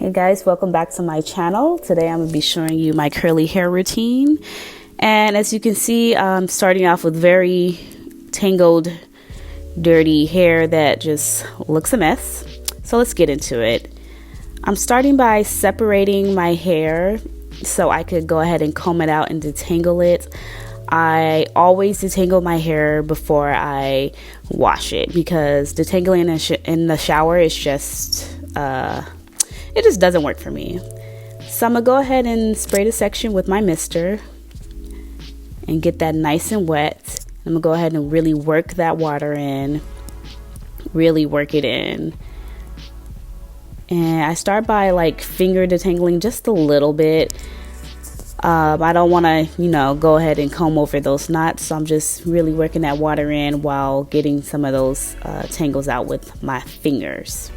Hey guys, welcome back to my channel. Today I'm going to be showing you my curly hair routine. And as you can see, I'm starting off with very tangled, dirty hair that just looks a mess. So let's get into it. I'm starting by separating my hair so I could go ahead and comb it out and detangle it. I always detangle my hair before I wash it because detangling in the shower is just it just doesn't work for me. So I'm gonna go ahead and spray the section with my mister and get that nice and wet. I'm gonna go ahead and really work that water in, really work it in. And I start by like finger detangling just a little bit. I don't want to, go ahead and comb over those knots. So I'm just really working that water in while getting some of those tangles out with my fingers.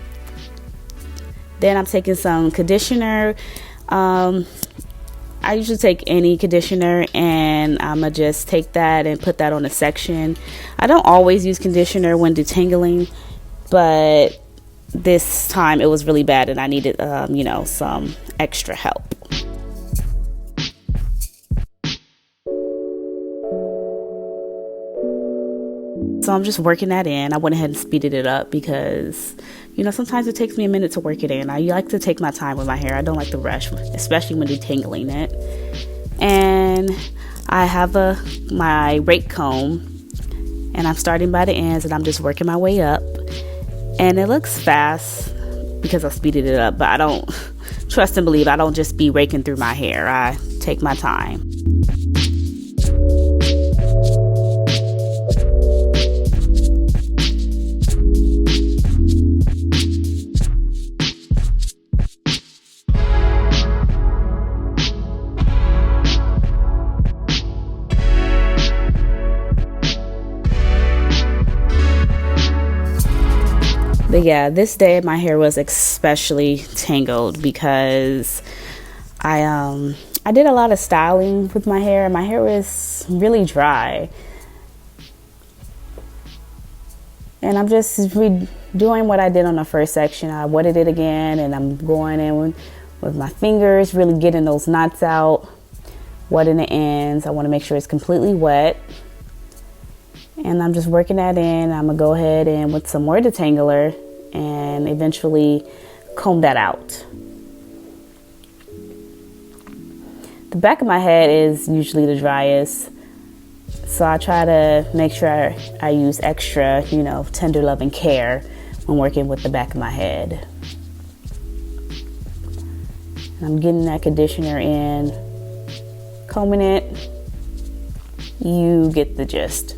Then I'm taking some conditioner. I usually take any conditioner and I'm going to just take that and put that on a section. I don't always use conditioner when detangling, but this time it was really bad and I needed, some extra help. So I'm just working that in. I went ahead and speeded it up because, sometimes it takes me a minute to work it in. I like to take my time with my hair. I don't like to rush, especially when detangling it. And I have my rake comb, and I'm starting by the ends, and I'm just working my way up. And it looks fast because I speeded it up, but I don't trust and believe. I don't just be raking through my hair. I take my time. But yeah, this day my hair was especially tangled because I did a lot of styling with my hair. My hair was really dry. And I'm just redoing what I did on the first section. I wetted it again and I'm going in with my fingers, really getting those knots out, wetting the ends. I want to make sure it's completely wet. And I'm just working that in. I'm going to go ahead and with some more detangler and eventually comb that out. The back of my head is usually the driest. So I try to make sure I use extra, tender love and care when working with the back of my head. And I'm getting that conditioner in, combing it. You get the gist.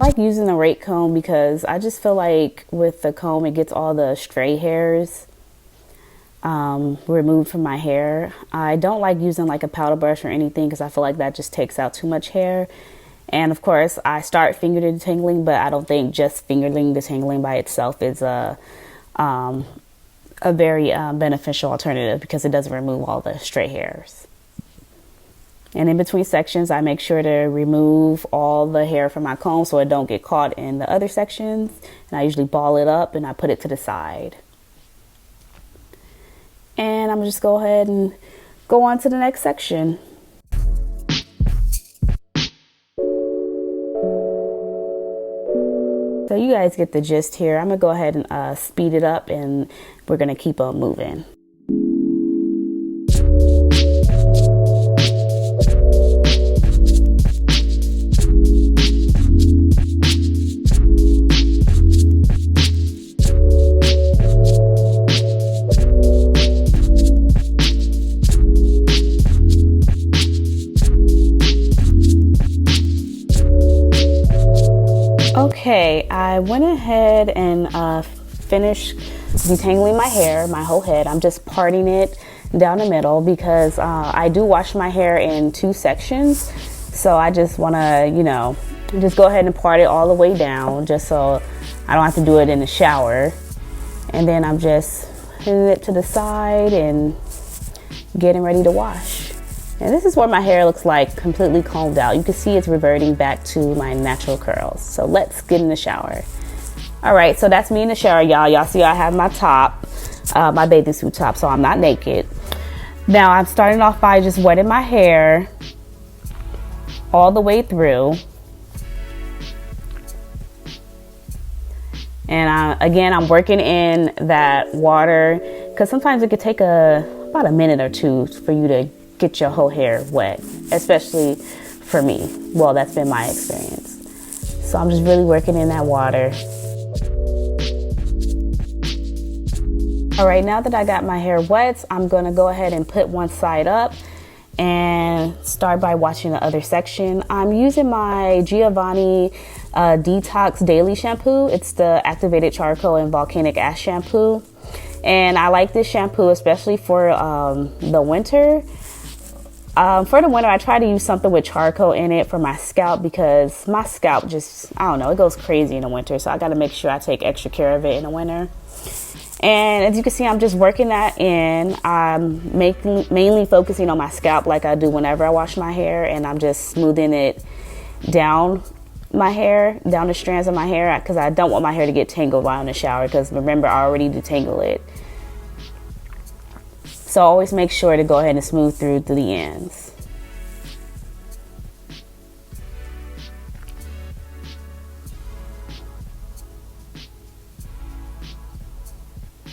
I like using the rake comb because I just feel like with the comb it gets all the stray hairs removed from my hair. I don't like using like a powder brush or anything because I feel like that just takes out too much hair. And of course I start finger detangling, but I don't think just fingerling detangling by itself is a very beneficial alternative because it doesn't remove all the stray hairs. And in between sections, I make sure to remove all the hair from my comb so it don't get caught in the other sections. And I usually ball it up and I put it to the side. And I'm just go ahead and go on to the next section. So you guys get the gist here. I'm gonna go ahead and speed it up and we're gonna keep on moving. Okay, I went ahead and finished detangling my hair, my whole head. I'm just parting it down the middle because I do wash my hair in two sections. So I just want to, just go ahead and part it all the way down just so I don't have to do it in the shower. And then I'm just hitting it to the side and getting ready to wash. And this is what my hair looks like completely combed out. You can see it's reverting back to my natural curls. So let's get in the shower. All right, so that's me in the shower, y'all. Y'all see I have my top, my bathing suit top, so I'm not naked. Now I'm starting off by just wetting my hair all the way through. And again, I'm working in that water because sometimes it could take about a minute or two for you to get your whole hair wet, especially for me. Well, that's been my experience. So I'm just really working in that water. All right, now that I got my hair wet, I'm gonna go ahead and put one side up and start by washing the other section. I'm using my Giovanni Detox Daily Shampoo. It's the activated charcoal and volcanic ash shampoo. And I like this shampoo, especially for the winter. For the winter, I try to use something with charcoal in it for my scalp because my scalp just, I don't know, it goes crazy in the winter. So I gotta make sure I take extra care of it in the winter. And as you can see, I'm just working that in. I'm mainly focusing on my scalp like I do whenever I wash my hair, and I'm just smoothing it down my hair, down the strands of my hair, because I don't want my hair to get tangled while in the shower, because remember, I already detangle it. So always make sure to go ahead and smooth through to the ends.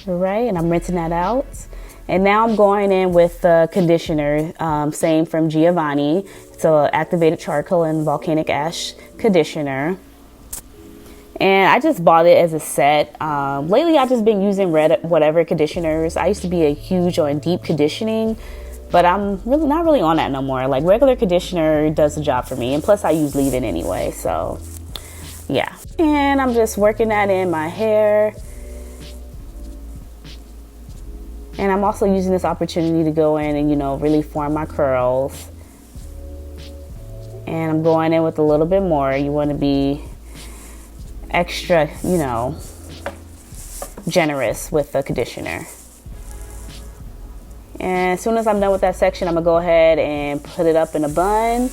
All right, and I'm rinsing that out. And now I'm going in with the conditioner, same from Giovanni. It's a activated charcoal and volcanic ash conditioner. And I just bought it as a set. Lately, I've just been using whatever conditioners. I used to be a huge on deep conditioning, but I'm really not really on that no more. Like regular conditioner does the job for me. And plus I use leave-in anyway, so yeah. And I'm just working that in my hair. And I'm also using this opportunity to go in and, you know, really form my curls. And I'm going in with a little bit more. You want to be extra, you know, generous with the conditioner. And as soon as I'm done with that section, I'm going to go ahead and put it up in a bun.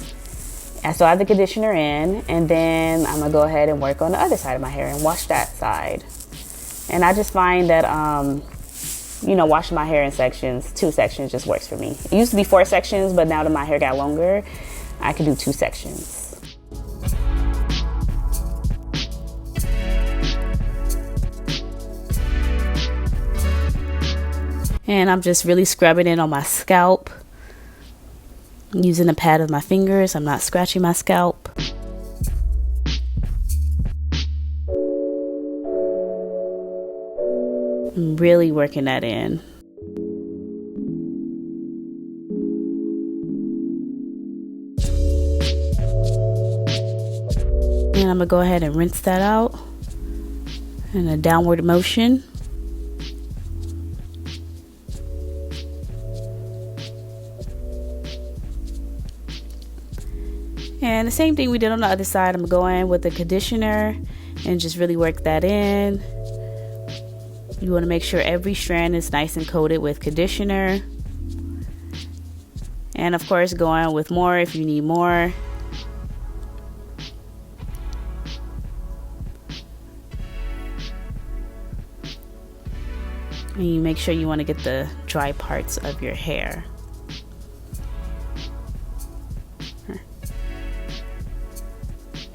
And so I have the conditioner in. And then I'm going to go ahead and work on the other side of my hair and wash that side. And I just find that, you know, washing my hair in sections, 2 sections just works for me. It used to be 4 sections, but now that my hair got longer, I can do 2 sections. And I'm just really scrubbing it on my scalp. Using the pad of my fingers, I'm not scratching my scalp. I'm really working that in. And I'm gonna go ahead and rinse that out in a downward motion. And the same thing we did on the other side. I'm gonna go in with the conditioner and just really work that in. You want to make sure every strand is nice and coated with conditioner. And of course, go on with more if you need more. And you make sure you want to get the dry parts of your hair.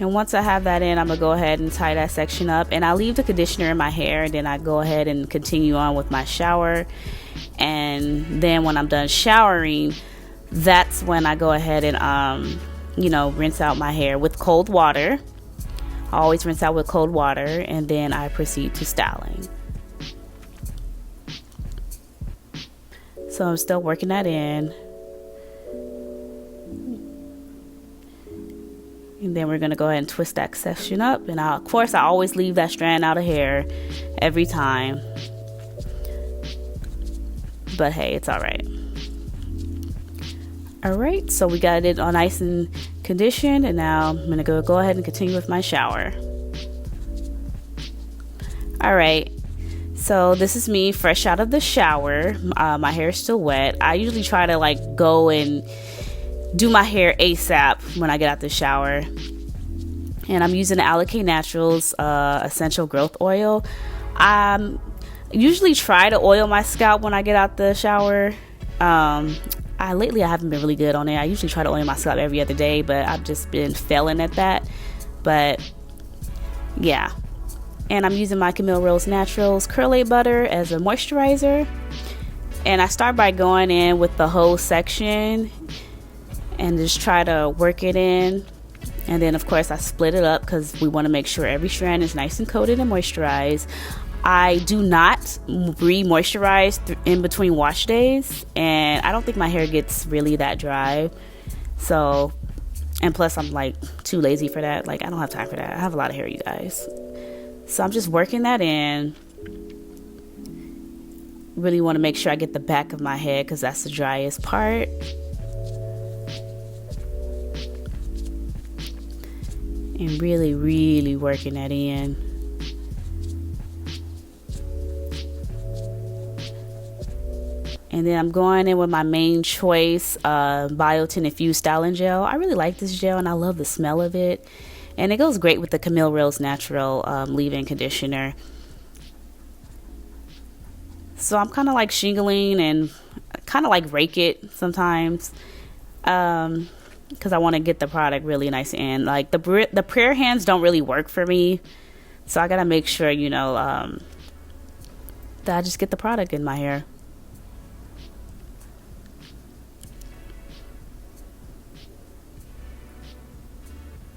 And once I have that in, I'm gonna go ahead and tie that section up, and I leave the conditioner in my hair, and then I go ahead and continue on with my shower. And then when I'm done showering, that's when I go ahead and you know, rinse out my hair with cold water. I always rinse out with cold water, and then I proceed to styling. So I'm still working that in. And then we're going to go ahead and twist that section up. And of course, I always leave that strand out of hair every time. But hey, it's all right. All right, so we got it all nice and conditioned. And now I'm going to go ahead and continue with my shower. All right. So this is me fresh out of the shower. My hair is still wet. I usually try to like go and do my hair ASAP when I get out the shower. And I'm using the Alikay Naturals Essential Growth Oil. I usually try to oil my scalp when I get out the shower. Lately I haven't been really good on it. I usually try to oil my scalp every other day, but I've just been failing at that. But yeah. And I'm using my Camille Rose Naturals Curlaide butter as a moisturizer. And I start by going in with the whole section and just try to work it in. And then of course I split it up because we want to make sure every strand is nice and coated and moisturized. I do not re-moisturize in between wash days, and I don't think my hair gets really that dry. So, and plus I'm like too lazy for that. Like, I don't have time for that. I have a lot of hair, you guys. So I'm just working that in. Really want to make sure I get the back of my head because that's the driest part. And really, really working that in. And then I'm going in with my main choice, Biotin Infused Styling Gel. I really like this gel and I love the smell of it. And it goes great with the Camille Rose Natural leave-in conditioner. So I'm kind of like shingling and kind of like rake it sometimes. Because I want to get the product really nice in. Like the prayer hands don't really work for me. So I got to make sure, you know, that I just get the product in my hair.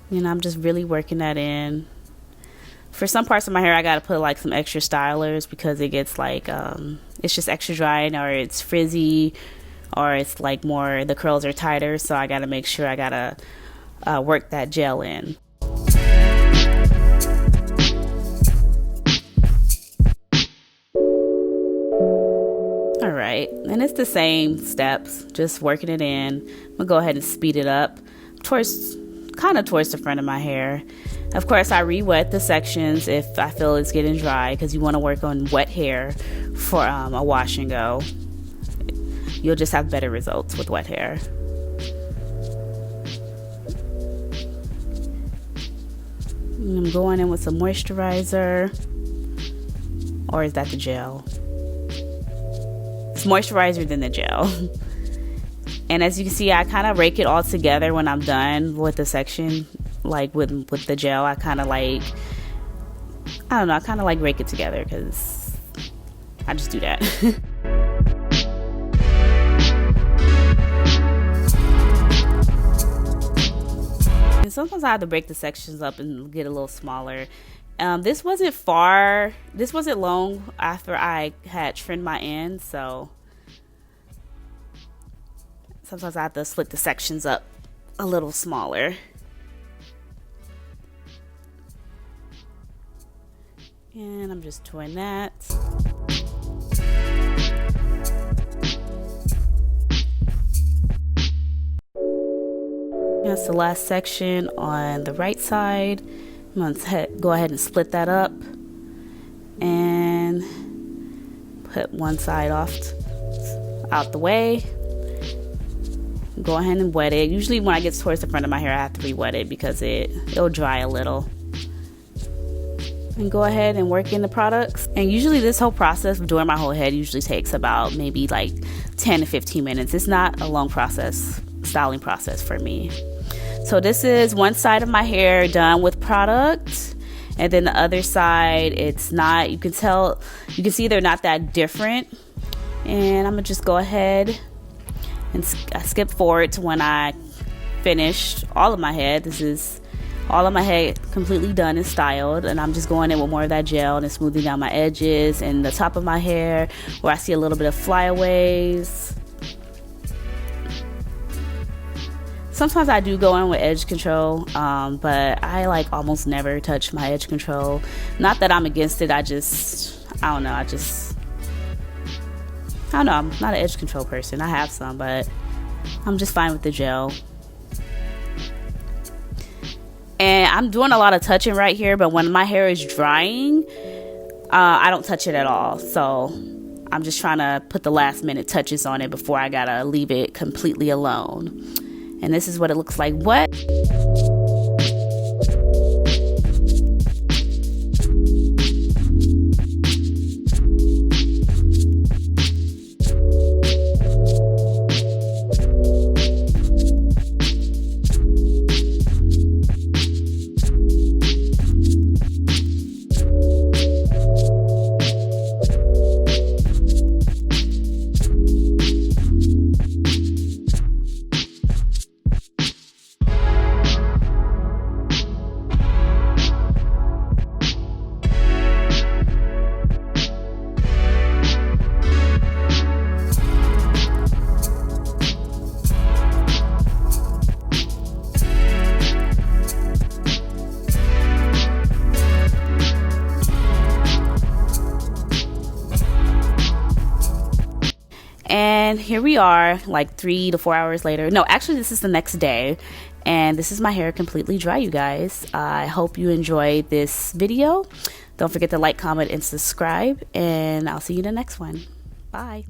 You know, I'm just really working that in. For some parts of my hair, I got to put like some extra stylers because it gets like, it's just extra dry, or it's frizzy, or it's like more, the curls are tighter. So I got to make sure I got to work that gel in. All right, and it's the same steps, just working it in. I'm gonna go ahead and speed it up kind of towards the front of my hair. Of course, I re-wet the sections if I feel it's getting dry, because you want to work on wet hair for a wash and go. You'll just have better results with wet hair. And I'm going in with some moisturizer. Or is that the gel? It's moisturizer than the gel. And as you can see, I kind of rake it all together when I'm done with the section. Like with the gel, I kind of like, I don't know, I kind of like rake it together because I just do that. And sometimes I have to break the sections up and get a little smaller. This wasn't long after I had trimmed my ends, so sometimes I have to split the sections up a little smaller. And I'm just doing that. That's the last section on the right side. I'm going to go ahead and split that up and put one side out the way. Go ahead and wet it. Usually when I get towards the front of my hair, I have to re-wet it because it'll dry a little. And go ahead and work in the products. And usually this whole process of doing my whole head usually takes about maybe like 10 to 15 minutes. It's not a long styling process for me. So this is one side of my hair done with product, and then the other side, it's not. You can see they're not that different. And I'm gonna just go ahead and skip forward to when I finished all of my head. This is all of my head completely done and styled, and I'm just going in with more of that gel and smoothing down my edges and the top of my hair where I see a little bit of flyaways. Sometimes I do go in with edge control, but I like almost never touch my edge control. Not that I'm against it, I don't know, I'm not an edge control person. I have some, but I'm just fine with the gel. And I'm doing a lot of touching right here, but when my hair is drying, I don't touch it at all. So I'm just trying to put the last minute touches on it before I gotta leave it completely alone. And this is what it looks like wet. And here we are, like 3 to 4 hours later. No, actually this is the next day, and this is my hair completely dry, you guys. I hope you enjoyed this video. Don't forget to like, comment, and subscribe, and I'll see you in the next one. Bye.